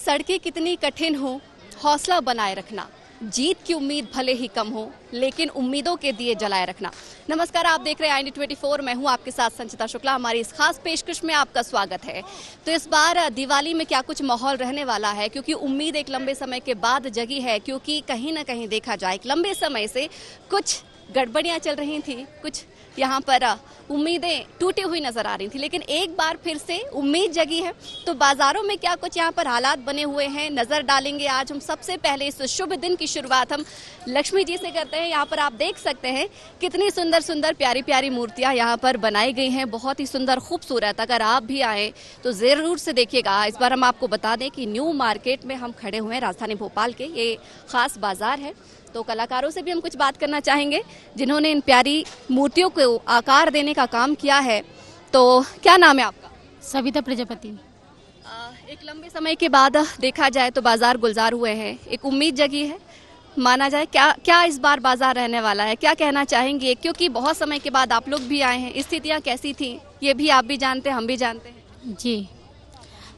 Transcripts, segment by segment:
सड़कें कितनी कठिन हो, हौसला बनाए रखना। जीत की उम्मीद भले ही कम हो, लेकिन उम्मीदों के दिए जलाए रखना। नमस्कार, आप देख रहे हैं IND24। मैं हूं आपके साथ संचिता शुक्ला। हमारी इस खास पेशकश में आपका स्वागत है। तो इस बार दिवाली में क्या कुछ माहौल रहने वाला है, क्योंकि उम्मीद एक लंबे समय के बाद जगी है। क्योंकि कहीं ना कहीं देखा जाए, एक लंबे समय से कुछ गड़बड़ियां चल रही थी, कुछ यहाँ पर उम्मीदें टूटी हुई नजर आ रही थी, लेकिन एक बार फिर से उम्मीद जगी है। तो बाजारों में क्या कुछ यहाँ पर हालात बने हुए हैं, नजर डालेंगे। आज हम सबसे पहले इस शुभ दिन की शुरुआत हम लक्ष्मी जी से करते हैं। यहाँ पर आप देख सकते हैं कितनी सुंदर सुंदर प्यारी प्यारी मूर्तियाँ यहाँ पर बनाई गई हैं, बहुत ही सुंदर खूबसूरत। अगर आप भी आए तो जरूर से देखिएगा। इस बार हम आपको बता दें कि न्यू मार्केट में हम खड़े हुए हैं, राजधानी भोपाल के। ये खास बाजार है। तो कलाकारों से भी हम कुछ बात करना चाहेंगे जिन्होंने इन प्यारी मूर्तियों को आकार देने का काम किया है। तो क्या नाम है आपका? सविता प्रजापति। एक लंबे समय के बाद देखा जाए तो बाजार गुलजार हुए हैं, एक उम्मीद जगी है माना जाए। क्या इस बार बाजार रहने वाला है, क्या कहना चाहेंगे? क्योंकि बहुत समय के बाद आप लोग भी आए हैं, स्थितियाँ कैसी थी ये भी आप भी जानते हैं, हम भी जानते हैं जी।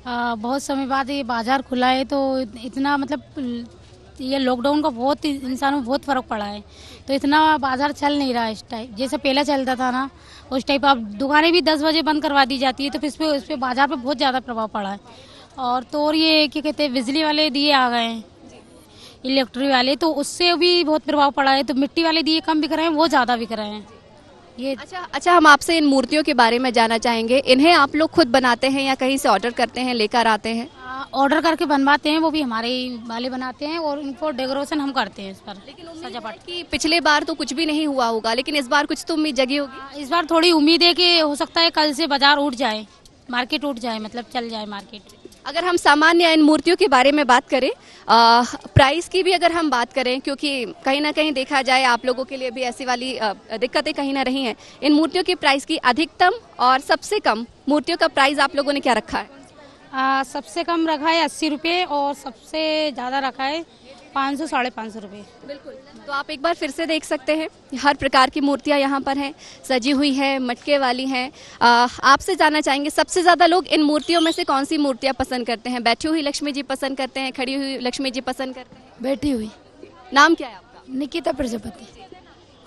बहुत समय बाद ये बाजार खुला है, तो इतना मतलब ये लॉकडाउन का बहुत इंसानों में बहुत फर्क पड़ा है। तो इतना बाजार चल नहीं रहा है इस टाइप, जैसे पहले चलता था ना उस टाइप। अब दुकानें भी 10 बजे बंद करवा दी जाती है, तो फिर इस पे बाजार पे बहुत ज़्यादा प्रभाव पड़ा है। और तो और ये क्या कहते हैं, बिजली वाले दिए आ गए हैं, इलेक्ट्रिक वाले, तो उससे भी बहुत प्रभाव पड़ा है। तो मिट्टी वाले दिए कम बिक रहे हैं, वो ज़्यादा बिक रहे हैं ये। अच्छा, हम आपसे इन मूर्तियों के बारे में जानना चाहेंगे। इन्हें आप लोग खुद बनाते हैं या कहीं से ऑर्डर करते हैं, लेकर आते हैं? ऑर्डर करके बनवाते हैं, वो भी हमारे वाले बनाते हैं, और इनको डेकोरेशन हम करते हैं इस पर। लेकिन सजावट की पिछले बार तो कुछ भी नहीं हुआ होगा, लेकिन इस बार कुछ तो उम्मीद जगी होगी। इस बार थोड़ी उम्मीद है कि हो सकता है कल से बाजार उठ जाए, मार्केट उठ जाए, मतलब चल जाए मार्केट। अगर हम सामान्य इन मूर्तियों के बारे में बात करें, प्राइस की भी अगर हम बात करें, क्योंकि कहीं ना कहीं देखा जाए आप लोगों के लिए भी ऐसी वाली दिक्कतें कहीं ना रही हैं। इन मूर्तियों की प्राइस की अधिकतम और सबसे कम मूर्तियों का प्राइस आप लोगों ने क्या रखा है? सबसे कम रखा है 80 रुपये, और सबसे ज़्यादा रखा है 500 550 रुपये। बिल्कुल। तो आप एक बार फिर से देख सकते हैं, हर प्रकार की मूर्तियां यहाँ पर हैं, सजी हुई है, मटके वाली हैं। आपसे जानना चाहेंगे, सबसे ज़्यादा लोग इन मूर्तियों में से कौन सी मूर्तियाँ पसंद करते हैं? बैठी हुई लक्ष्मी जी पसंद करते हैं, खड़ी हुई लक्ष्मी जी पसंद करते हैं? बैठी हुई। नाम क्या है आपका? निकिता प्रजापति।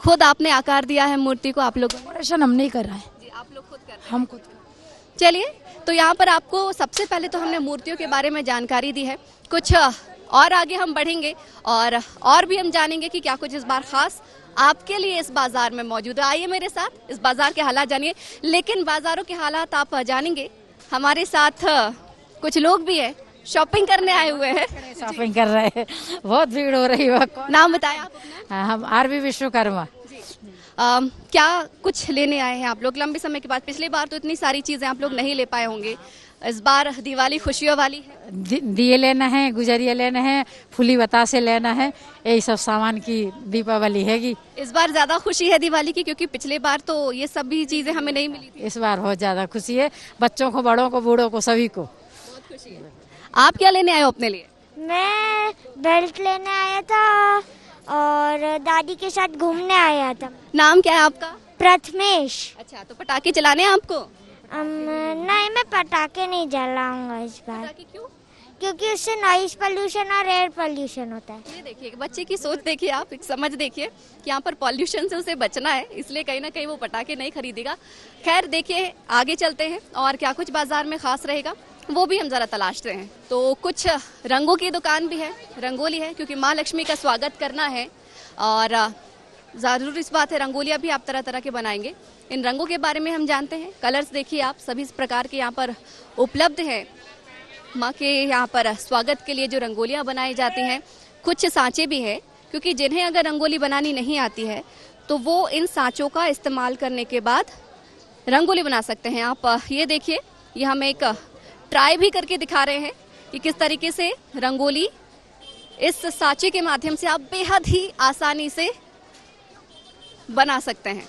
खुद आपने आकार दिया है मूर्ति को? आप लोग डेकोरेशन हम नहीं कर रहा है जी, आप लोग खुद कर रहे हैं? हम खुद। चलिए, तो यहाँ पर आपको सबसे पहले तो हमने मूर्तियों के बारे में जानकारी दी है। कुछ और आगे हम बढ़ेंगे और भी हम जानेंगे कि क्या कुछ इस बार खास आपके लिए इस बाजार में मौजूद है। आइए मेरे साथ इस बाजार के हालात जानिए। लेकिन बाजारों के हालात आप जानेंगे, हमारे साथ कुछ लोग भी है, शॉपिंग करने आए हुए हैं। शॉपिंग कर रहे हैं, बहुत भीड़ हो रही है। नाम बताएं आप अपना। हम RV विश्वकर्मा। क्या कुछ लेने आए हैं आप लोग लंबे समय के बाद? पिछली बार तो इतनी सारी चीजें आप लोग नहीं ले पाए होंगे, इस बार दिवाली खुशियों वाली है। दिए लेना है, गुजरिया लेना है, फूली बतासे लेना है, यही सब सामान की दीपावली हैगी। इस बार ज्यादा खुशी है दिवाली की, क्योंकि पिछले बार तो ये सभी चीजें हमें नहीं मिली थी। इस बार बहुत ज्यादा खुशी है, बच्चों को, बड़ों को, बूढ़ों को, सभी को बहुत खुशी है। आप क्या लेने आए हो अपने लिए? मैं बेल्ट लेने आया था और दादी के साथ घूमने आया था। नाम क्या है आपका? प्रथमेश। अच्छा, तो पटाखे चलाने हैं आपको? नहीं, मैं पटाखे नहीं जलाऊंगा इस बार। पटाखे क्यों? क्योंकि उससे नॉइज पोल्यूशन और एयर पोल्यूशन होता है। ये देखिए, बच्चे की सोच देखिए, आप एक समझ देखिए कि यहाँ पर पॉल्यूशन से उसे बचना है, इसलिए कहीं ना कहीं वो पटाखे नहीं खरीदेगा। खैर देखिए, आगे चलते हैं और क्या कुछ बाजार में खास रहेगा वो भी हम जरा तलाशते हैं। तो कुछ रंगों की दुकान भी है, रंगोली है, क्योंकि माँ लक्ष्मी का स्वागत करना है और ज़रूर इस बात है, रंगोलियाँ भी आप तरह तरह के बनाएंगे। इन रंगों के बारे में हम जानते हैं। कलर्स देखिए आप, सभी इस प्रकार के यहाँ पर उपलब्ध हैं। माँ के यहाँ पर स्वागत के लिए जो रंगोलियाँ बनाई जाती हैं, कुछ सांचे भी हैं, क्योंकि जिन्हें अगर रंगोली बनानी नहीं आती है तो वो इन सांचों का इस्तेमाल करने के बाद रंगोली बना सकते हैं। आप ये देखिए, ये हम एक ट्राई भी करके दिखा रहे हैं कि किस तरीके से रंगोली इस सांचे के माध्यम से आप बेहद ही आसानी से बना सकते हैं।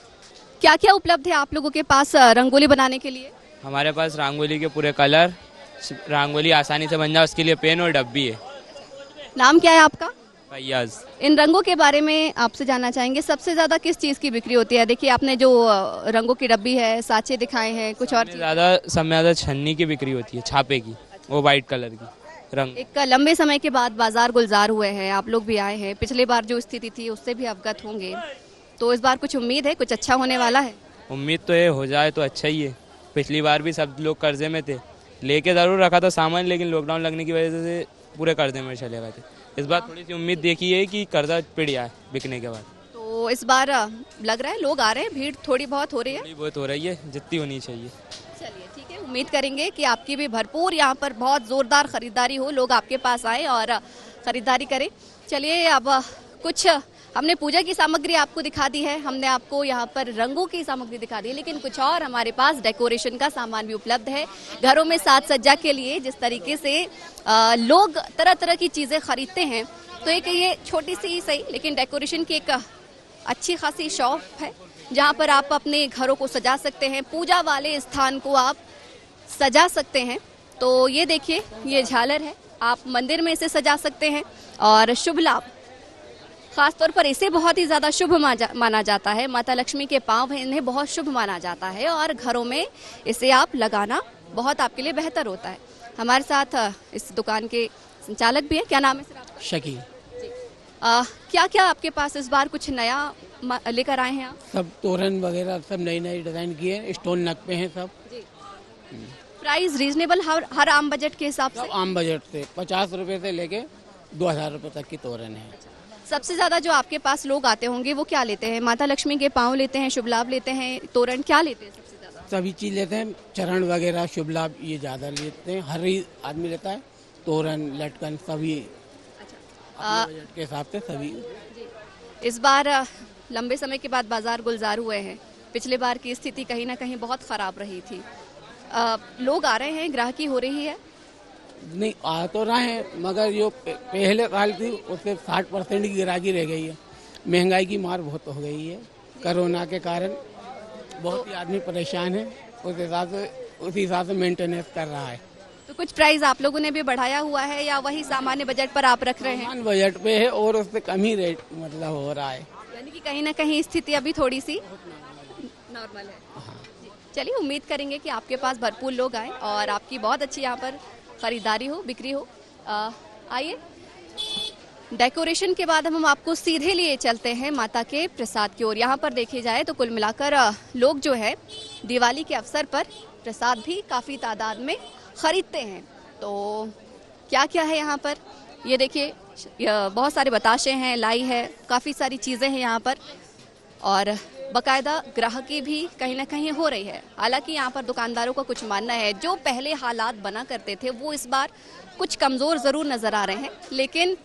क्या क्या उपलब्ध है आप लोगों के पास रंगोली बनाने के लिए? हमारे पास रंगोली के पूरे कलर, रंगोली आसानी से बन जाए उसके लिए पेन और डब्बी है। नाम क्या है आपका? फैयाज। इन रंगों के बारे में आपसे जानना चाहेंगे, सबसे ज्यादा किस चीज की बिक्री होती है? देखिए, आपने जो रंगों की डब्बी है, साचे दिखाए हैं, कुछ और ज्यादा, सब में ज्यादा छन्नी की बिक्री होती है, छापे की, वो वाइट कलर की। रंग। एक लंबे समय के बाद बाजार गुलजार हुए हैं, आप लोग भी आए हैं, पिछली बार जो स्थिति थी उससे भी अवगत होंगे, तो इस बार कुछ उम्मीद है, कुछ अच्छा होने वाला है? उम्मीद तो है, हो जाए तो अच्छा ही है। पिछली बार भी सब लोग कर्जे में थे, लेके ज़रूर रखा था सामान, लेकिन लॉकडाउन लगने की वजह से पूरे कर्जे में चले गए थे। इस बार थोड़ी सी उम्मीद देखी है कि कर्जा पिट जाए बिकने के बाद। तो इस बार लग रहा है लोग आ रहे हैं, भीड़ थोड़ी बहुत हो रही है। थोड़ी बहुत हो रही है, जितनी होनी चाहिए। चलिए ठीक है, उम्मीद करेंगे कि आपकी भी भरपूर यहाँ पर बहुत जोरदार खरीदारी हो, लोग आपके पास आए और खरीदारी करें। चलिए अब कुछ हमने पूजा की सामग्री आपको दिखा दी है, हमने आपको यहाँ पर रंगों की सामग्री दिखा दी है, लेकिन कुछ और हमारे पास डेकोरेशन का सामान भी उपलब्ध है। घरों में साज सज्जा के लिए जिस तरीके से लोग तरह तरह की चीजें खरीदते हैं, तो एक ये छोटी सी सही लेकिन डेकोरेशन की एक अच्छी खासी शॉप है, जहाँ पर आप अपने घरों को सजा सकते हैं, पूजा वाले स्थान को आप सजा सकते हैं। तो ये देखिए, ये झालर है, आप मंदिर में इसे सजा सकते हैं और शुभ लाभ, खासतौर पर इसे बहुत ही ज्यादा शुभ माना जाता है। माता लक्ष्मी के पांव हैं, इन्हें बहुत शुभ माना जाता है और घरों में इसे आप लगाना बहुत आपके लिए बेहतर होता है। हमारे साथ इस दुकान के संचालक भी हैं, क्या नाम है सर आपका? शकील। क्या क्या आपके पास इस बार कुछ नया लेकर आए हैं आप? सब तोरण वगैरह सब नई नई डिजाइन की है, स्टोन नग पे हैं सब। प्राइस रीजनेबल हर आम बजट के हिसाब से? सब आम बजट से 50 रुपए से लेके 2000 रुपए तक की तोरण है। सबसे ज्यादा जो आपके पास लोग आते होंगे वो क्या लेते हैं? माता लक्ष्मी के पांव लेते हैं, शुभ लाभ लेते हैं, तोरण क्या लेते हैं सबसे ज्यादा? सभी चीज लेते हैं, चरण वगैरह शुभ लाभ ये ज्यादा लेते हैं, हर ही आदमी लेता है, तोरण लटकन सभी अपने बजट के हिसाब से सभी। इस बार लंबे समय के बाद बाजार गुलजार हुए हैं, पिछले बार की स्थिति कहीं ना कहीं बहुत खराब रही थी, लोग आ रहे हैं, ग्राहकी हो रही है? नहीं आ तो रहे हैं, मगर जो पहले साल थी उससे 60% की गिराकी रह गई है। महंगाई की मार बहुत हो गई है, कोरोना के कारण बहुत ही आदमी परेशान है, उस हिसाब से मेंटेनेंस कर रहा है। तो कुछ प्राइस आप लोगों ने भी बढ़ाया हुआ है या वही सामान्य बजट पर आप रख रहे हैं? सामान्य बजट पे है और उससे कम ही रेट मतलब हो रहा है, यानी कि कहीं ना कहीं स्थिति अभी थोड़ी सी नॉर्मल है। चलिए उम्मीद करेंगे कि आपके पास भरपूर लोग आए और आपकी बहुत अच्छी यहाँ पर खरीदारी हो, बिक्री हो। आइए, डेकोरेशन के बाद हम आपको सीधे लिए चलते हैं माता के प्रसाद की ओर। यहाँ पर देखी जाए तो कुल मिलाकर लोग जो है दिवाली के अवसर पर प्रसाद भी काफ़ी तादाद में खरीदते हैं। तो क्या क्या है यहाँ पर, ये देखिए, बहुत सारे बताशे हैं, लाई है, काफ़ी सारी चीज़ें हैं यहाँ पर और बकायदा ग्राहकी भी कहीं ना कहीं हो रही है। हालांकि यहाँ पर दुकानदारों का कुछ मानना है जो पहले हालात बना करते थे वो इस बार कुछ कमज़ोर ज़रूर नज़र आ रहे हैं, लेकिन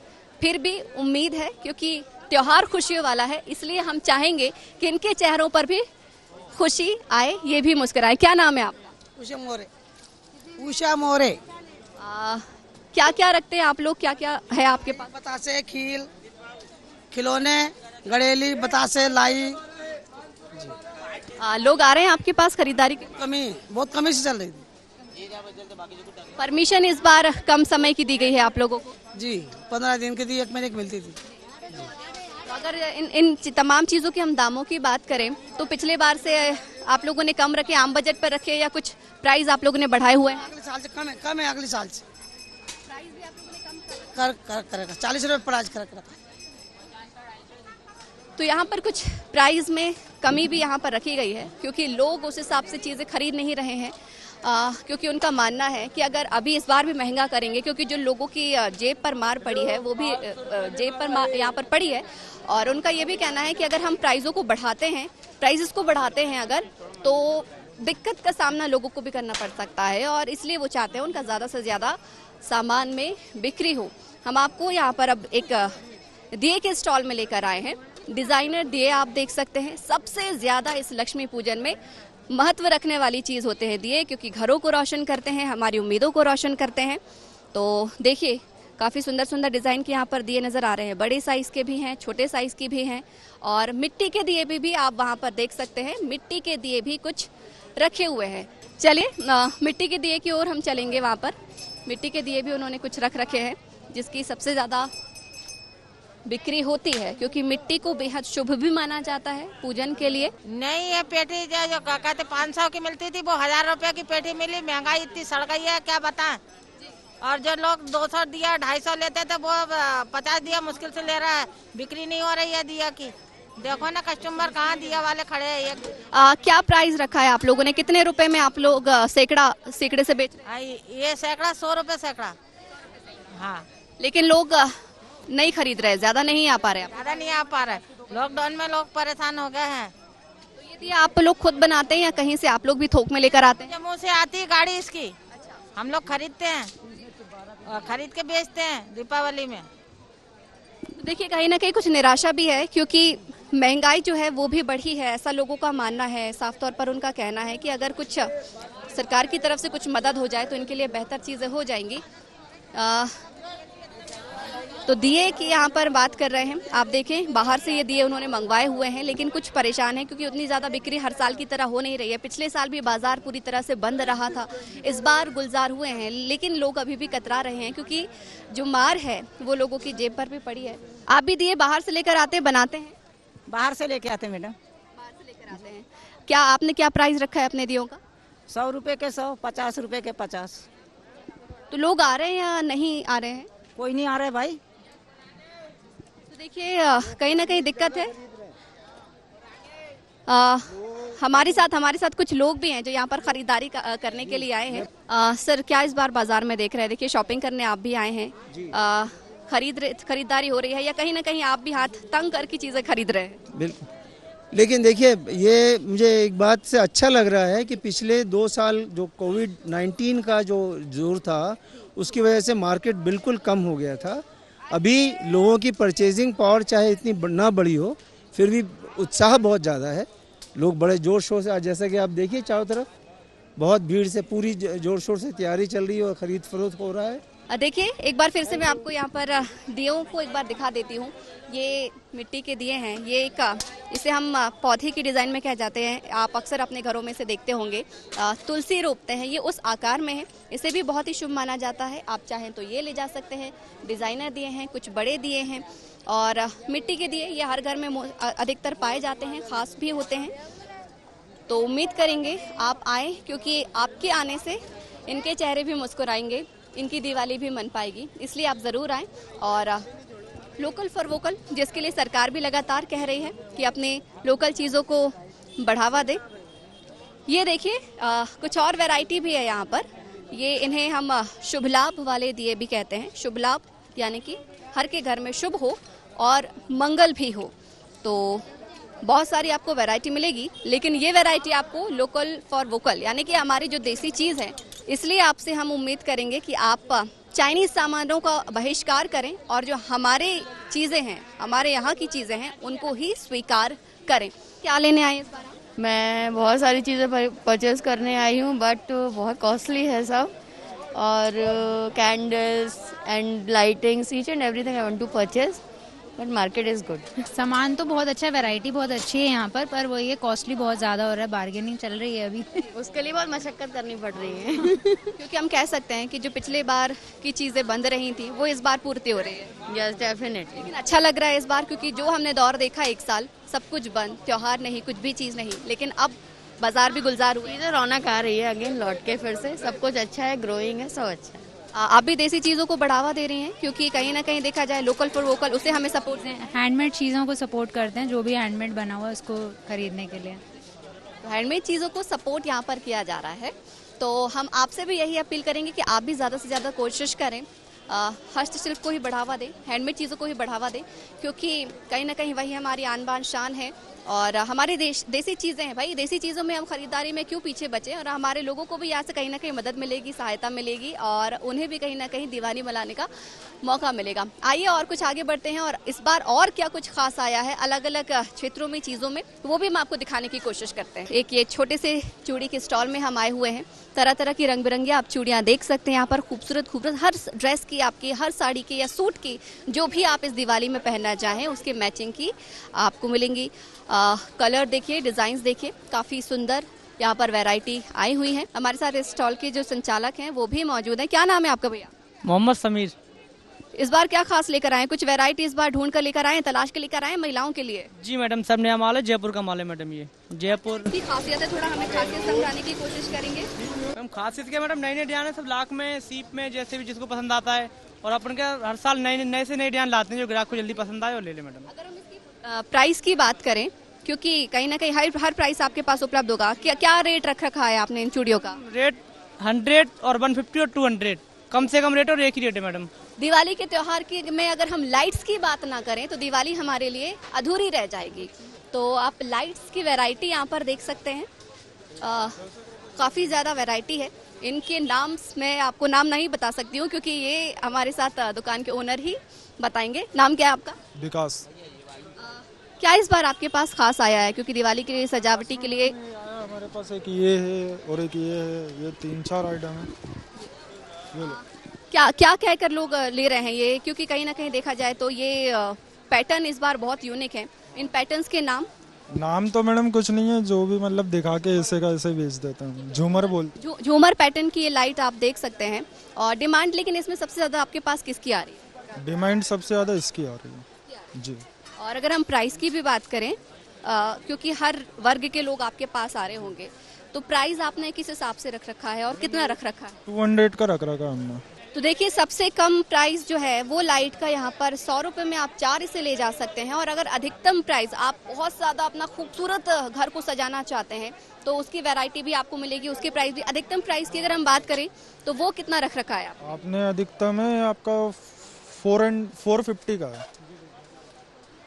फिर भी उम्मीद है क्योंकि त्योहार खुशियों वाला है, इसलिए हम चाहेंगे कि इनके चेहरों पर भी खुशी आए, ये भी मुस्कुराए। क्या नाम है आपका? उषा मोरे। उषा मोरे। क्या क्या रखते हैं आप लोग, क्या क्या है आपके पास? बतासे, खील, खिलौने, गड़ेली, बतासे, लाई। लोग आ रहे हैं आपके पास खरीदारी के? बहुत कमी से चल रही थी परमिशन इस बार कम समय की दी गई है आप लोगों को? जी, 15 दिन की थी, 1 महीने की मिलती थी। तो अगर इन तमाम चीज़ों के हम दामों की बात करें तो पिछले बार से आप लोगों ने कम रखे, आम बजट पर रखे, या कुछ प्राइस आप लोगों ने बढ़ाए हुए हैं? अगले साल से कम है अगले साल से। प्राइस भी आप लोगों ने कम कर 40 रुपए प्राइस कर। तो यहाँ पर कुछ प्राइस में कमी भी यहाँ पर रखी गई है क्योंकि लोग उस हिसाब से चीज़ें खरीद नहीं रहे हैं, क्योंकि उनका मानना है कि अगर अभी इस बार भी महंगा करेंगे, क्योंकि जो लोगों की जेब पर मार पड़ी है वो भी जेब पर मार यहाँ पर पड़ी है, और उनका ये भी कहना है कि अगर हम प्राइजेस को बढ़ाते हैं अगर, तो दिक्कत का सामना लोगों को भी करना पड़ सकता है, और इसलिए वो चाहते हैं उनका ज़्यादा से ज़्यादा सामान में बिक्री हो। हम आपको यहाँ पर अब एक दिए के स्टॉल में लेकर आए हैं। डिज़ाइनर दिए आप देख सकते हैं, सबसे ज़्यादा इस लक्ष्मी पूजन में महत्व रखने वाली चीज़ होते हैं दिए, क्योंकि घरों को रोशन करते हैं, हमारी उम्मीदों को रोशन करते हैं। तो देखिए, काफ़ी सुंदर सुंदर डिज़ाइन के यहाँ पर दिए नज़र आ रहे हैं, बड़े साइज़ के भी हैं, छोटे साइज़ के भी हैं, और मिट्टी के दिए भी आप वहाँ पर देख सकते हैं। मिट्टी के दिए भी कुछ रखे हुए हैं। चलिए मिट्टी के दिए की ओर हम चलेंगे। वहाँ पर मिट्टी के दिए भी उन्होंने कुछ रख रखे हैं, जिसकी सबसे ज़्यादा बिक्री होती है, क्योंकि मिट्टी को बेहद शुभ भी माना जाता है पूजन के लिए। नहीं, ये पेटी जो कहते 500 की मिलती थी वो 1000 रुपए की पेटी मिली। महंगाई इतनी सड़ गई है, क्या बताएं। और जो लोग 200 दिया 250 लेते थे वो 50 दिया मुश्किल से ले रहा है, बिक्री नहीं हो रही है दिया की। देखो ना कस्टमर कहाँ दिया वाले खड़े हैं। क्या प्राइस रखा है आप लोगों ने, कितने रुपए में आप लोग सैकड़े से बेच रहे हैं? ये सैकड़ा 100 रुपए सैकड़ा। हाँ, लेकिन लोग नहीं खरीद रहे, ज्यादा नहीं आ पा रहे आप। ज्यादा नहीं आ पा रहा है, लॉकडाउन में लोग परेशान हो गए हैं। तो यदि आप लोग खुद बनाते हैं या कहीं से आप लोग भी थोक में लेकर आते हैं? जम्मू से आती है गाड़ी इसकी, हम लोग खरीदते हैं और खरीद के बेचते हैं दीपावली में। तो देखिए कहीं ना कहीं कुछ निराशा भी है, क्योंकि महंगाई जो है वो भी बढ़ी है, ऐसा लोगों का मानना है। साफ तौर पर उनका कहना है कि अगर कुछ सरकार की तरफ से कुछ मदद हो जाए तो इनके लिए बेहतर चीज़ें हो जाएंगी। तो दिए की यहाँ पर बात कर रहे हैं, आप देखें बाहर से ये दिए उन्होंने मंगवाए हुए हैं, लेकिन कुछ परेशान हैं क्योंकि उतनी ज़्यादा बिक्री हर साल की तरह हो नहीं रही है। पिछले साल भी बाजार पूरी तरह से बंद रहा था, इस बार गुलजार हुए हैं, लेकिन लोग अभी भी कतरा रहे हैं क्योंकि जो मार है वो लोगों की जेब पर भी पड़ी है। आप भी दिए बाहर से लेकर आते बनाते हैं? बाहर से लेके आते हैं मैडम। बाहर से लेकर आते हैं। क्या आपने क्या प्राइस रखा है अपने दियों का? 100 रुपए के 100, 50 रुपए के 50। तो लोग आ रहे हैं या नहीं आ रहे हैं? कोई नहीं आ रहा है भाई। तो देखिए कहीं ना कहीं दिक्कत है। हमारे साथ कुछ लोग भी हैं जो यहाँ पर खरीदारी करने के लिए आए हैं। सर क्या इस बार बाजार में देख रहे हैं? देखिए शॉपिंग करने आप भी आए हैं, खरीदारी हो रही है या कहीं ना कहीं आप भी हाथ तंग करके चीजें खरीद रहे हैं? बिल्कुल, लेकिन देखिए ये मुझे एक बात से अच्छा लग रहा है कि पिछले 2 साल जो कोविड-19 का जो जोर था उसकी वजह से मार्केट बिल्कुल कम हो गया था। अभी लोगों की परचेजिंग पावर चाहे इतनी ना बड़ी हो फिर भी उत्साह बहुत ज़्यादा है। लोग बड़े जोर शोर से, जैसा कि आप देखिए चारों तरफ बहुत भीड़ से पूरी जोर शोर से तैयारी चल रही है और खरीद फरोख्त हो रहा है। देखिए एक बार फिर से मैं आपको यहाँ पर दियों को एक बार दिखा देती हूँ। ये मिट्टी के दिए हैं, ये एक इसे हम पौधे की डिज़ाइन में कह जाते हैं। आप अक्सर अपने घरों में से देखते होंगे, तुलसी रोपते हैं, ये उस आकार में है। इसे भी बहुत ही शुभ माना जाता है। आप चाहें तो ये ले जा सकते हैं। डिज़ाइनर दिए हैं, कुछ बड़े दिए हैं और मिट्टी के दिए ये हर घर में अधिकतर पाए जाते हैं, ख़ास भी होते हैं। तो उम्मीद करेंगे आप आएँ, क्योंकि आपके आने से इनके चेहरे भी मुस्कुराएंगे, इनकी दिवाली भी मन पाएगी, इसलिए आप ज़रूर आएँ। और लोकल फॉर वोकल, जिसके लिए सरकार भी लगातार कह रही है कि अपने लोकल चीज़ों को बढ़ावा दे। ये देखिए कुछ और वैरायटी भी है यहाँ पर। ये इन्हें हम शुभ लाभ वाले दिए भी कहते हैं। शुभ लाभ यानी कि हर के घर में शुभ हो और मंगल भी हो। तो बहुत सारी आपको वैरायटी मिलेगी, लेकिन ये वैरायटी आपको लोकल फॉर वोकल यानी कि हमारी जो देसी चीज़ है, इसलिए आपसे हम उम्मीद करेंगे कि आप चाइनीज़ सामानों का बहिष्कार करें और जो हमारे चीज़ें हैं, हमारे यहाँ की चीज़ें हैं, उनको ही स्वीकार करें। क्या लेने आए इस बार? मैं बहुत सारी चीज़ें परचेज़ करने आई हूँ, बट बहुत कॉस्टली है सब। और candles and lightings, each and everything I want to purchase, but market is good. सामान तो बहुत अच्छा है, वैरायटी बहुत अच्छी है यहाँ पर वो ये कॉस्टली बहुत ज़्यादा हो रहा है, बार्गेनिंग चल रही है अभी। उसके लिए बहुत मशक्कत करनी पड़ रही है। क्योंकि हम कह सकते हैं कि जो पिछले बार की चीज़ें बंद रही थी वो इस बार पूर्ति हो रही है। Yes definitely. लेकिन अच्छा लग रहा है इस बार, क्योंकि जो हमने दौर देखा एक साल, सब कुछ बंद, त्योहार नहीं, कुछ भी चीज़ नहीं, लेकिन अब बाजार भी गुलजार हुए। चीज़ें रौनक आ रही है अगेन लौट के, फिर से सब कुछ अच्छा है, ग्रोइंग है, सब अच्छा है। आप भी देसी चीज़ों को बढ़ावा दे रही हैं, क्योंकि कहीं ना कहीं देखा जाए लोकल फॉर वोकल, उसे हमें सपोर्ट दें। हैंडमेड चीज़ों को सपोर्ट करते हैं, जो भी हैंडमेड बना हुआ है उसको खरीदने के लिए। तो हैंडमेड चीज़ों को सपोर्ट यहाँ पर किया जा रहा है। तो हम आपसे भी यही अपील करेंगे कि आप भी ज़्यादा से ज़्यादा कोशिश करें, हस्तशिल्प को ही बढ़ावा दें, हैंडमेड चीज़ों को ही बढ़ावा दें, क्योंकि कहीं ना कहीं वही हमारी आन बान शान है और हमारी देसी चीज़ें हैं भाई। देसी चीज़ों में हम खरीदारी में क्यों पीछे बचे, और हमारे लोगों को भी यहाँ से कहीं ना कहीं मदद मिलेगी, सहायता मिलेगी और उन्हें भी कहीं ना कहीं दिवाली मनाने का मौका मिलेगा। आइए और कुछ आगे बढ़ते हैं और इस बार और क्या कुछ खास आया है अलग अलग क्षेत्रों में चीज़ों में, वो भी हम आपको दिखाने की कोशिश करते हैं। एक ये छोटे से चूड़ी के स्टॉल में हम आए हुए हैं। तरह तरह की रंग बिरंगी आप चूड़ियाँ देख सकते हैं यहाँ पर, खूबसूरत खूबसूरत हर ड्रेस की, आपकी हर साड़ी की या सूट की, जो भी आप इस दिवाली में पहनना चाहें उसके मैचिंग की आपको मिलेंगी। कलर देखिए, डिज़ाइंस देखिए, काफ़ी सुंदर यहाँ पर वैरायटी आई हुई है। हमारे साथ इस स्टॉल के जो संचालक हैं वो भी मौजूद हैं। क्या नाम है आपका भैया? मोहम्मद समीर। इस बार क्या खास लेकर आए? कुछ वैरायटी इस बार ढूंढ कर लेकर आए, तलाश के लेकर आए महिलाओं के लिए? जी मैडम, सब नया माल है, जयपुर का माल है मैडम। ये जयपुर की खासियत है, थोड़ा हमें खासियत समझाने की कोशिश करेंगे। मैडम खासियत क्या मैडम, नए नए डिजाइन है सब, लाख में, सीप में, जैसे भी जिसको पसंद आता है। और अपन क्या हर साल नए से नए डिजाइन लाते हैं जो ग्राहक को जल्दी पसंद आए और ले ले मैडम। अगर हम इसकी प्राइस की बात करें, क्योंकि कहीं ना कहीं हर प्राइस आपके पास उपलब्ध होगा, क्या रेट रख रखा है आपने इन चूड़ियों का? रेट 100 और 150 और 200, कम से कम रेट और एक ही रेट है मैडम। दिवाली के त्योहार की में अगर हम लाइट्स की बात ना करें तो दिवाली हमारे लिए अधूरी रह जाएगी। तो आप लाइट्स की वैरायटी यहाँ पर देख सकते हैं, काफ़ी ज़्यादा वैरायटी है। इनके नाम मैं आपको नाम नहीं बता सकती हूँ क्योंकि ये हमारे साथ दुकान के ओनर ही बताएंगे। नाम क्या है आपका? विकास। क्या इस बार आपके पास खास आया है, क्योंकि दिवाली के लिए सजावटी के लिए? हमारे पास एक ये है और एक ये है, ये 3-4 आइटम है। क्या कहकर लोग ले रहे हैं ये, क्योंकि कहीं ना कहीं देखा जाए तो ये पैटर्न इस बार बहुत यूनिक है। इन पैटर्न्स के नाम तो मैडम कुछ नहीं है, जो भी मतलब दिखा के ऐसे का ऐसे बेच देते हैं। झूमर झूमर पैटर्न की ये लाइट आप देख सकते हैं। और डिमांड लेकिन इसमें सबसे ज्यादा आपके पास किसकी आ रही है? डिमांड सबसे ज्यादा इसकी आ रही है जी। और अगर हम प्राइस की भी बात करें, क्योंकि हर वर्ग के लोग आपके पास आ रहे होंगे, तो प्राइस आपने किस हिसाब से रख रखा है और कितना रख रखा है? 200 का रख रखा हमने। तो देखिए, सबसे कम प्राइस जो है वो लाइट का यहाँ पर 100 रुपए में आप 4 इसे ले जा सकते हैं। और अगर अधिकतम प्राइस आप बहुत ज्यादा अपना खूबसूरत घर को सजाना चाहते हैं तो उसकी वैरायटी भी आपको मिलेगी, उसकी प्राइस भी। अधिकतम प्राइस की अगर हम बात करें तो वो कितना रख रखा है आपने? अधिकतम है आपका 450 का है।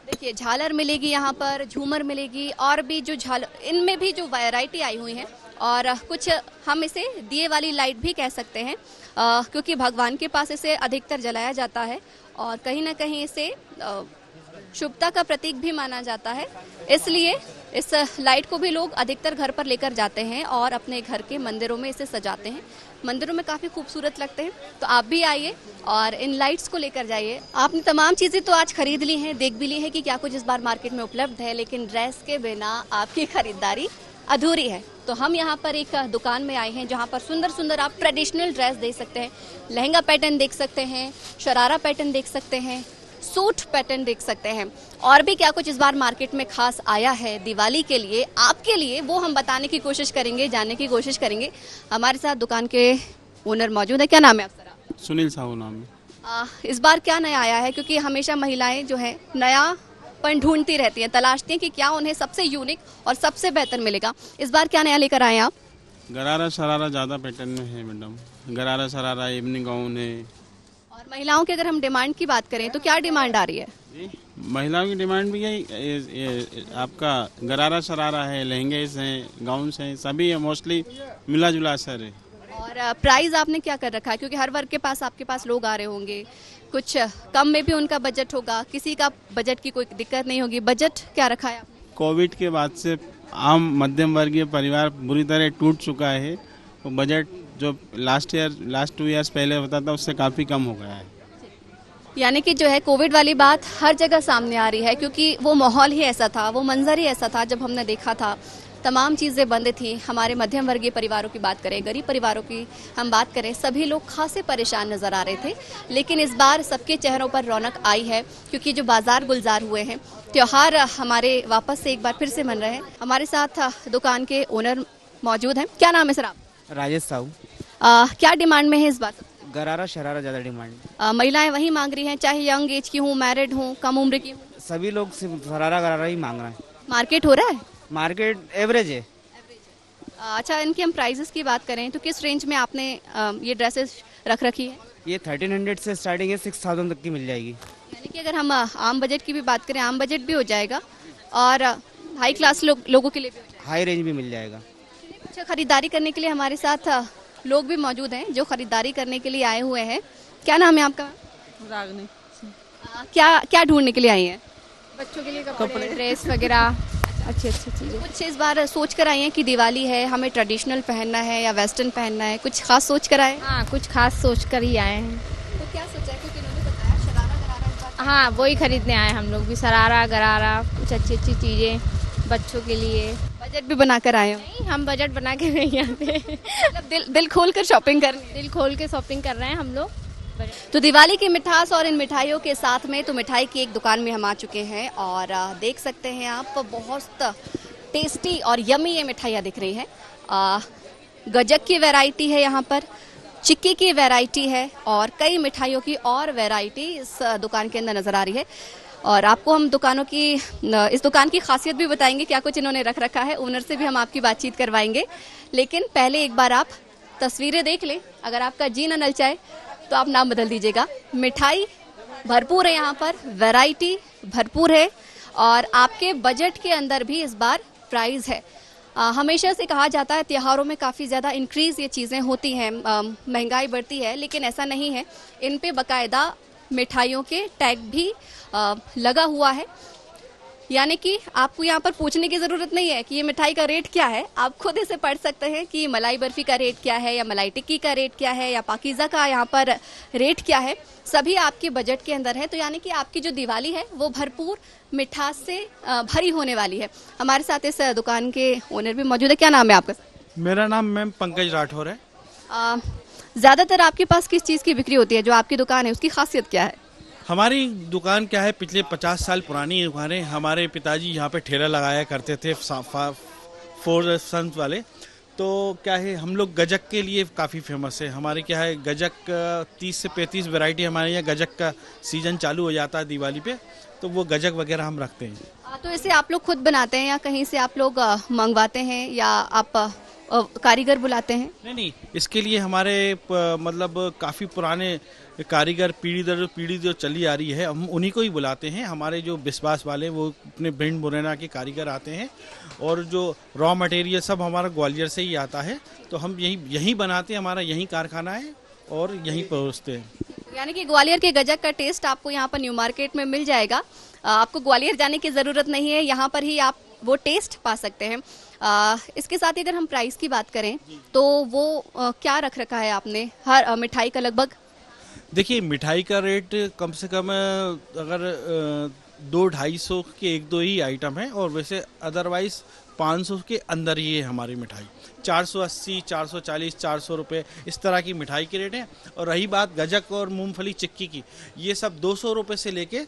देखिए, झालर मिलेगी यहाँ पर, झूमर मिलेगी, और भी जो झालर, इनमें भी जो वैरायटी आई हुई है। और कुछ हम इसे दिए वाली लाइट भी कह सकते हैं, क्योंकि भगवान के पास इसे अधिकतर जलाया जाता है और कहीं ना कहीं इसे शुभता का प्रतीक भी माना जाता है। इसलिए इस लाइट को भी लोग अधिकतर घर पर लेकर जाते हैं और अपने घर के मंदिरों में इसे सजाते हैं। मंदिरों में काफ़ी खूबसूरत लगते हैं। तो आप भी आइए और इन लाइट्स को लेकर जाइए। आपने तमाम चीज़ें तो आज खरीद ली हैं, देख भी ली है कि क्या कुछ इस बार मार्केट में उपलब्ध है, लेकिन ड्रेस के बिना आपकी खरीदारी अधूरी है। तो हम यहाँ पर एक दुकान में आए हैं जहाँ पर सुंदर सुंदर आप ट्रेडिशनल ड्रेस देख सकते हैं, लहंगा पैटर्न देख सकते हैं, शरारा पैटर्न देख सकते हैं, सूट पैटर्न देख सकते हैं। और भी क्या कुछ इस बार मार्केट में खास आया है दिवाली के लिए, आपके लिए, वो हम बताने की कोशिश करेंगे, जानने की कोशिश करेंगे। हमारे साथ दुकान के ओनर मौजूद है। क्या नाम है आपका? सुनील साहू नाम है। इस बार क्या नया आया है, क्योंकि हमेशा महिलाएं जो है नया पन ढूंढती रहती हैं, तलाशती हैं कि क्या उन्हें सबसे यूनिक और सबसे बेहतर मिलेगा। इस बार क्या नया लेकर आए आप? गरारा शरारा ज़्यादा पैटर्न में है मैडम, गरारा शरारा, इवनिंग गाउन है। और महिलाओं की अगर हम डिमांड की बात करें तो क्या डिमांड आ रही है? महिलाओं की डिमांड भी यही आपका गरारा शरारा है, लहंगे हैं, गाउन्स हैं, सभी है, मोस्टली मिला जुला असर है। और प्राइस आपने क्या कर रखा है, क्योंकि हर वर्ग के पास आपके पास लोग आ रहे होंगे, कुछ कम में भी उनका बजट होगा, किसी का बजट की कोई दिक्कत नहीं होगी, बजट क्या रखा है आपने? कोविड के बाद से आम मध्यम वर्गीय परिवार बुरी तरह टूट चुका है, तो बजट जो लास्ट 2 ईयर्स पहले होता था उससे काफ़ी कम हो गया है। यानी कि जो है कोविड वाली बात हर जगह सामने आ रही है, क्योंकि वो माहौल ही ऐसा था, वो मंजर ही ऐसा था। जब हमने देखा था तमाम चीज़ें बंद थी। हमारे मध्यम वर्गीय परिवारों की बात करें, गरीब परिवारों की हम बात करें, सभी लोग खासे परेशान नजर आ रहे थे। लेकिन इस बार सबके चेहरों पर रौनक आई है, क्योंकि जो बाजार गुलजार हुए हैं, त्योहार हमारे वापस से एक बार फिर से मन रहे हैं। हमारे साथ दुकान के ओनर मौजूद हैं। क्या नाम है सर आप? राजेश साहू। क्या डिमांड में है इस बार? गरारा शरारा ज़्यादा डिमांड। महिलाएं वही मांग रही हैं, चाहे यंग एज की हूँ, मैरिड हूँ, कम उम्र की हूँ, सभी लोग सिर्फ शरारा गरारा ही मांग रहे हैं। मार्केट हो रहा है? मार्केट एवरेज है। अच्छा, इनकी हम प्राइसेस की बात करें तो किस रेंज में आपने ये ड्रेसेस रख रखी है? ये 1300 से स्टार्टिंग है, 6000 तक की मिल जाएगी। यानी कि अगर हम आम बजट की भी बात करें, आम बजट भी हो जाएगा और हाई क्लास लोगों के लिए भी हो जाएगा, हाई रेंज भी मिल जाएगा। अच्छा, खरीदारी करने के लिए हमारे साथ लोग भी मौजूद हैं जो खरीदारी करने के लिए आए हुए हैं। क्या नाम है आपका? रागनी। क्या ढूंढने के लिए आई हैं? बच्चों के लिए कपड़े, ड्रेस वगैरह, अच्छी चीज़ें। कुछ इस बार सोच कर आई हैं कि दिवाली है, हमें ट्रेडिशनल पहनना है या वेस्टर्न पहनना है, कुछ खास सोच कर आए? हाँ, कुछ खास सोच कर ही आए हैं। तो क्या सोचा है, क्योंकि इन्होंने बताया शरारा गरारा इस बार? हाँ, वही खरीदने आए हम लोग भी, शरारा गरारा, कुछ अच्छी चीज़ें बच्चों के लिए। बजट भी बना कर आए हो? नहीं, हम बजट बना के नहीं आते। मतलब दिल खोल कर शॉपिंग कर दिल खोल के शॉपिंग कर रहे हैं हम लोग। तो दिवाली की मिठास और इन मिठाइयों के साथ में तो मिठाई की एक दुकान में हम आ चुके हैं और देख सकते हैं आप बहुत टेस्टी और यमी ये मिठाइयाँ दिख रही हैं। गजक की वैरायटी है यहाँ पर, चिक्की की वैरायटी है और कई मिठाइयों की और वैरायटी इस दुकान के अंदर नजर आ रही है। और आपको हम इस दुकान की खासियत भी बताएंगे, क्या कुछ इन्होंने रख रखा है। ओनर से भी हम आपकी बातचीत करवाएंगे, लेकिन पहले एक बार आप तस्वीरें देख लें। अगर आपका जी न नलचाए तो आप नाम बदल दीजिएगा। मिठाई भरपूर है यहाँ पर, वैरायटी भरपूर है और आपके बजट के अंदर भी इस बार प्राइस है। हमेशा से कहा जाता है त्योहारों में काफ़ी ज़्यादा इंक्रीज़ ये चीज़ें होती हैं, महंगाई बढ़ती है, लेकिन ऐसा नहीं है। इन पे बाकायदा मिठाइयों के टैग भी लगा हुआ है, यानी कि आपको यहाँ पर पूछने की ज़रूरत नहीं है कि ये मिठाई का रेट क्या है। आप खुद इसे पढ़ सकते हैं कि मलाई बर्फ़ी का रेट क्या है या मलाई टिक्की का रेट क्या है या पाकीज़ा का यहाँ पर रेट क्या है। सभी आपके बजट के अंदर है, तो यानी कि आपकी जो दिवाली है वो भरपूर मिठास से भरी होने वाली है। हमारे साथ इस दुकान के ओनर भी मौजूद है। क्या नाम है आपका? मेरा नाम मैम पंकज राठौर है। ज़्यादातर आपके पास किस चीज़ की बिक्री होती है? जो आपकी दुकान है उसकी खासियत क्या है? हमारी दुकान क्या है, पिछले 50 साल पुरानी दुकान है। हमारे पिताजी यहाँ पे ठेला लगाया करते थे, 4 सन्स वाले। तो क्या है, हम लोग गजक के लिए काफ़ी फेमस है। हमारे क्या है, गजक 30 से 35 वैरायटी हमारे यहाँ गजक का सीजन चालू हो जाता है दिवाली पे, तो वो गजक वगैरह हम रखते हैं। तो इसे आप लोग खुद बनाते हैं या कहीं से आप लोग मंगवाते हैं या आप कारीगर बुलाते हैं? नहीं, इसके लिए हमारे मतलब काफ़ी पुराने कारीगर पीढ़ी दर पीढ़ी जो चली आ रही है, हम उन्हीं को ही बुलाते हैं। हमारे जो विश्वास वाले वो अपने भिंड मुरैना के कारीगर आते हैं और जो रॉ मटेरियल सब हमारा ग्वालियर से ही आता है, तो हम यहीं बनाते हैं। हमारा यहीं कारखाना है और यहीं परोसते हैं। यानी कि ग्वालियर के गजक का टेस्ट आपको यहाँ पर न्यू मार्केट में मिल जाएगा। आपको ग्वालियर जाने की ज़रूरत नहीं है, यहाँ पर ही आप वो टेस्ट पा सकते हैं। इसके साथ ही अगर हम प्राइस की बात करें तो वो क्या रख रखा है आपने हर मिठाई का? लगभग देखिए, मिठाई का रेट कम से कम अगर 200-250 के 1-2 ही आइटम है और वैसे अदरवाइज 500 के अंदर ही है हमारी मिठाई। 480, 440, 400 रुपये इस तरह की मिठाई के रेट हैं। और रही बात गजक और मूंगफली चिक्की की, ये सब 200 रुपये से लेके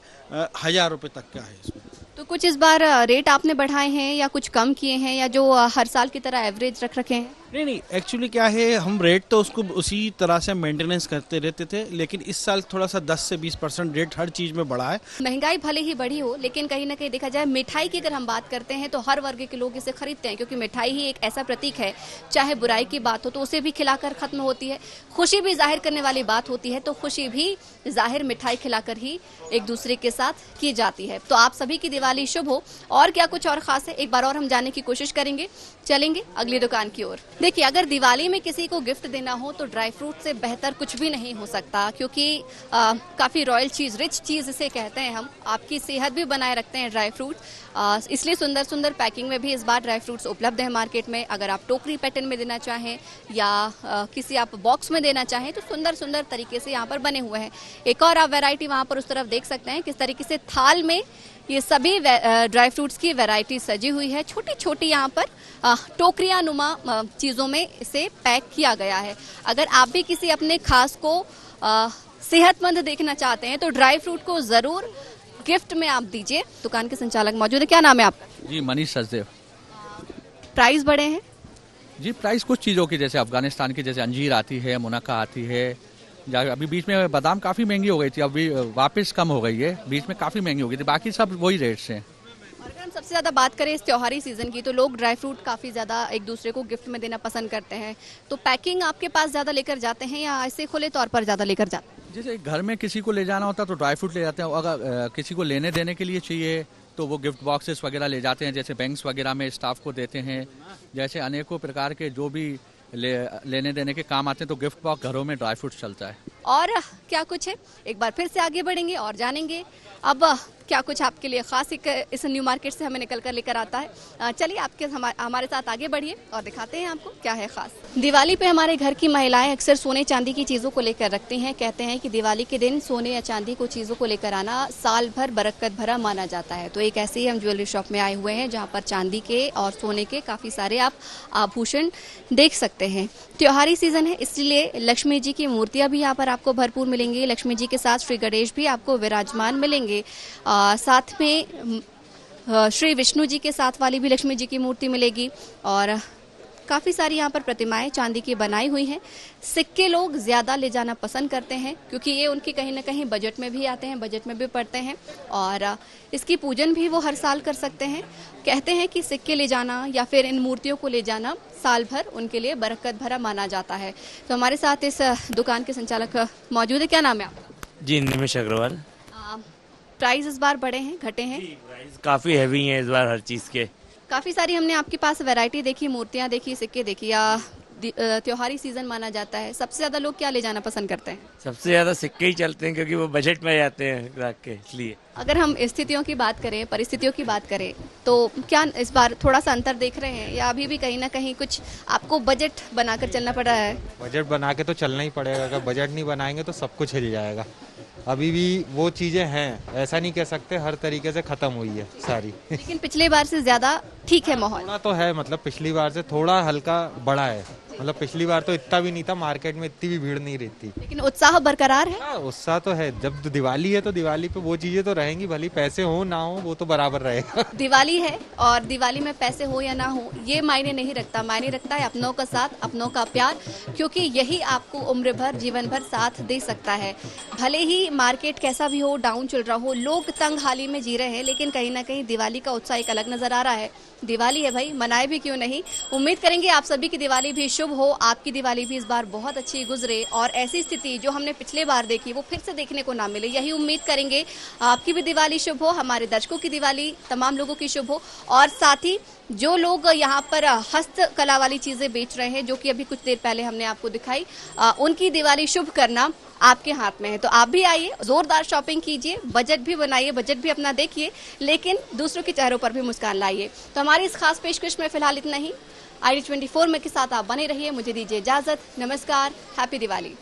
1000 रुपये तक का है इसमें। तो कुछ इस बार रेट आपने बढ़ाए हैं या कुछ कम किए हैं या जो हर साल की तरह एवरेज रख रखे हैं? नहीं, एक्चुअली क्या है, हम रेट तो उसको उसी तरह से मेंटेनेंस करते रहते थे, लेकिन इस साल थोड़ा सा 10 से 20% रेट हर चीज़ में बढ़ा है। महंगाई भले ही बढ़ी हो, लेकिन कहीं ना कहीं देखा जाए मिठाई की अगर हम बात करते हैं तो हर वर्ग के लोग इसे खरीदते हैं, क्योंकि मिठाई ही एक ऐसा प्रतीक है, चाहे बुराई की बात हो तो उसे भी खिलाकर खत्म होती है, खुशी भी जाहिर करने वाली बात होती है तो खुशी भी जाहिर मिठाई खिलाकर ही एक दूसरे के साथ की जाती है। तो आप सभी की दिवाली शुभ हो। और क्या कुछ और खास है, एक बार और हम जानने की कोशिश करेंगे। चलेंगे अगली दुकान की ओर। देखिए, अगर दिवाली में किसी को गिफ्ट देना हो तो ड्राई फ्रूट से बेहतर कुछ भी नहीं हो सकता, क्योंकि काफ़ी रॉयल चीज़, रिच चीज़ इसे कहते हैं हम। आपकी सेहत भी बनाए रखते हैं ड्राई फ्रूट, इसलिए सुंदर सुंदर पैकिंग में भी इस बार ड्राई फ्रूट्स उपलब्ध है मार्केट में। अगर आप टोकरी पैटर्न में देना चाहें या किसी आप बॉक्स में देना चाहें तो सुंदर सुंदर तरीके से यहाँ पर बने हुए हैं। एक और आप वैरायटी वहाँ पर उस तरफ देख सकते हैं, किस तरीके से थाल में ये सभी ड्राई फ्रूट्स की वैरायटी सजी हुई है। छोटी छोटी यहाँ पर टोकरियां नुमा चीज़ों में इसे पैक किया गया है। अगर आप भी किसी अपने खास को सेहतमंद देखना चाहते हैं तो ड्राई फ्रूट को ज़रूर गिफ्ट में आप दीजिए। दुकान के संचालक मौजूद है। क्या नाम है आपका? जी, मनीष सचदेव। प्राइस बढ़े हैं? जी, प्राइस कुछ चीज़ों की, जैसे अफगानिस्तान की जैसे अंजीर आती है, मुनक्का आती है। अभी बीच में बादाम काफ़ी महंगी हो गई थी, अभी वापस कम हो गई है। बीच में काफ़ी महंगी हो गई थी, बाकी सब वही रेट्स हैं। अगर हम सबसे ज़्यादा बात करें इस त्योहारी सीज़न की तो लोग ड्राई फ्रूट काफ़ी ज़्यादा एक दूसरे को गिफ्ट में देना पसंद करते हैं, तो पैकिंग आपके पास ज़्यादा लेकर जाते हैं या ऐसे खुले तौर पर ज़्यादा लेकर जाते हैं? जैसे घर में किसी को ले जाना होता तो ड्राई फ्रूट ले जाते हैं, अगर किसी को लेने देने के लिए चाहिए तो वो गिफ्ट बॉक्सेस वगैरह ले जाते हैं, जैसे बैंक्स वगैरह में स्टाफ को देते हैं। जैसे अनेकों प्रकार के जो भी लेने देने के काम आते हैं तो गिफ्ट बॉक्स घरों में ड्राई फ्रूट चलता है। और क्या कुछ है, एक बार फिर से आगे बढ़ेंगे और जानेंगे अब क्या कुछ आपके लिए खास इस न्यू मार्केट से हमें निकल कर लेकर आता है। चलिए आपके हमारे साथ आगे बढ़िए और दिखाते हैं आपको क्या है खास। दिवाली पे हमारे घर की महिलाएं अक्सर सोने चांदी की चीज़ों को लेकर रखती हैं। कहते हैं कि दिवाली के दिन सोने या चांदी को चीज़ों को लेकर आना साल भर बरकत भरा माना जाता है। तो एक ऐसे ही हम ज्वेलरी शॉप में आए हुए हैं जहाँ पर चांदी के और सोने के काफ़ी सारे आप आभूषण देख सकते हैं। त्योहारी सीजन है, इसलिए लक्ष्मी जी की मूर्तियां भी यहाँ पर आपको भरपूर मिलेंगी। लक्ष्मी जी के साथ श्री गणेश भी आपको विराजमान मिलेंगे। साथ में श्री विष्णु जी के साथ वाली भी लक्ष्मी जी की मूर्ति मिलेगी और काफ़ी सारी यहाँ पर प्रतिमाएं चांदी की बनाई हुई हैं। सिक्के लोग ज़्यादा ले जाना पसंद करते हैं क्योंकि ये उनकी कहीं ना कहीं बजट में भी आते हैं, बजट में भी पड़ते हैं और इसकी पूजन भी वो हर साल कर सकते हैं। कहते हैं कि सिक्के ले जाना या फिर इन मूर्तियों को ले जाना साल भर उनके लिए बरकत भरा माना जाता है। तो हमारे साथ इस दुकान के संचालक मौजूद है। क्या नाम है आपका? जी, निमिष अग्रवाल। प्राइस इस बार बढ़े हैं, घटे हैं? प्राइस काफ़ी हैवी हैं इस बार हर चीज़ के। काफ़ी सारी हमने आपके पास वैरायटी देखी, मूर्तियाँ देखी, सिक्के देखी। या त्योहारी सीजन माना जाता है, सबसे ज़्यादा लोग क्या ले जाना पसंद करते हैं? सबसे ज़्यादा सिक्के ही चलते हैं क्योंकि वो बजट में आते हैं ग्राहक के, इसलिए। अगर हम स्थितियों की बात करें, परिस्थितियों की बात करें, तो क्या इस बार थोड़ा सा अंतर देख रहे हैं या अभी भी कहीं ना कहीं कुछ आपको बजट बनाकर चलना पड़ रहा है? बजट बना के तो चलना ही पड़ेगा। अगर बजट नहीं बनाएंगे तो सब कुछ हिल जाएगा। अभी भी वो चीज़ें हैं, ऐसा नहीं कह सकते हर तरीके से ख़त्म हुई है सारी। लेकिन पिछले बार से ज़्यादा ठीक है माहौल? थोड़ा तो है, मतलब पिछली बार से थोड़ा हल्का बढ़ा है। मतलब पिछली बार तो इतना भी नहीं था, मार्केट में इतनी भी भीड़ नहीं रहती, लेकिन उत्साह बरकरार है। उत्साह तो है। जब दिवाली है तो दिवाली पे वो चीजें तो रहेंगी, भली पैसे हो ना हो वो तो बराबर रहेगा। दिवाली है और दिवाली में पैसे हो या ना हो ये मायने नहीं रखता, मायने रखता है अपनों का साथ, अपनों का प्यार, क्योंकि यही आपको उम्र भर जीवन भर साथ दे सकता है। भले ही मार्केट कैसा भी हो, डाउन चल रहा हो, लोग तंग हाली में जी रहे हैं, लेकिन कहीं ना कहीं दिवाली का उत्साह एक अलग नजर आ रहा है। दिवाली है भाई, मनाए भी क्यों नहीं। उम्मीद करेंगे आप सभी की दिवाली भी शुभ हो, आपकी दिवाली भी इस बार बहुत अच्छी गुजरे और ऐसी स्थिति जो हमने पिछले बार देखी वो फिर से देखने को ना मिले, यही उम्मीद करेंगे। आपकी भी दिवाली शुभ हो, हमारे दर्शकों की दिवाली तमाम लोगों की शुभ हो और साथ ही जो लोग यहाँ पर हस्तकला वाली चीजें बेच रहे हैं, जो कि अभी कुछ देर पहले हमने आपको दिखाई, उनकी दिवाली शुभ करना आपके हाथ में है। तो आप भी आइए, जोरदार शॉपिंग कीजिए, बजट भी बनाइए, बजट भी अपना देखिए, लेकिन दूसरों के चेहरों पर भी मुस्कान लाइए। तो हमारी इस खास पेशकश में फिलहाल इतना ही। ID24 में के साथ आप बने रहिए। मुझे दीजिए इजाजत। नमस्कार, हैप्पी दिवाली।